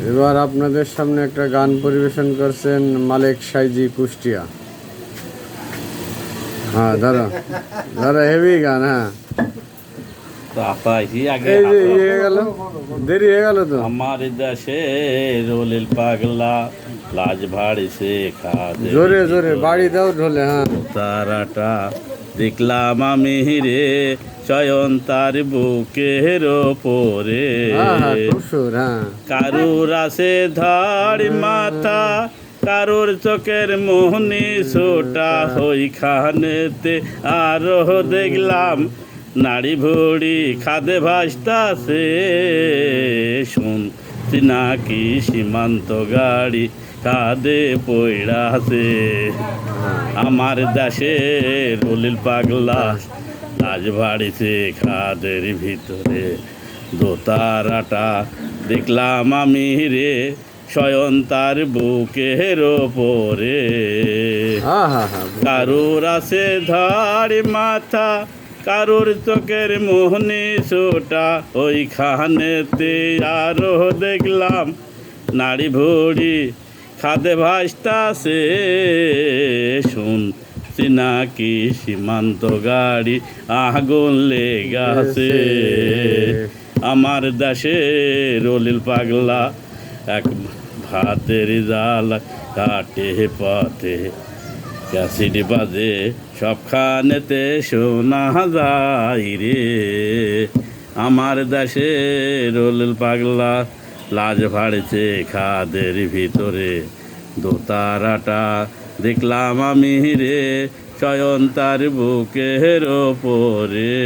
এবার আপনাদের সামনে একটা গান পরিবেশন করছেন মালেক সাইজি কুষ্টিয়া। হ্যাঁ দাদা, দাদা হেভি গান। হ্যাঁ এই যে ইয়ে গেল, দেরি হয়ে গেল তো। আমার দেশে রোলিল পাগলা লাজ ভাড়িছে খাদে জোরে জোরে বাড়ি দাও ঢোলে। হ্যাঁ তারাটা দেখলাম আমি রে চয়ন তার বুকের ওপরে। খুব সুর। হ্যাঁ কারুর আছে ধাড়ি মাথা, কারুর চোখের মোহনি ছোটা, ওইখানেতে আরো দেখলাম নাড়ি ভুড়ি খাদে ভাসতাছে। শুনছি নাকি সীমান্ত গাড়ি কাঁদে পড়াছে। আমার দেশে রুলিল পাগলা লাজ ভাড়িছে খাদের ভিতরে। দোতারাটা দেখলাম আমি রে শয়ন তার বুকের ওপরে। কারুর আছে ধাড়ি মাথা, কারুর চোখের মোহনি ছোটা, ওইখানেতে আরো দেখলাম নাড়ি ভুড়ি খাদে ভাসতাছে। শুনছি নাকি সীমান্ত গাড়ি আগুন লেগাছে। আমার দেশে রলিল পাগলা এক ভাতের জাল কাটে পথে, ক্যাসিডি বাজে সবখানেতে শোনা যায় রে। আমার দেশে রলিল পাগলা লাজ ভাড়ছে খাদের ভিতরে। দোতারাটা দেখলাম আমি রে শয়ন তার বুকের ওপরে।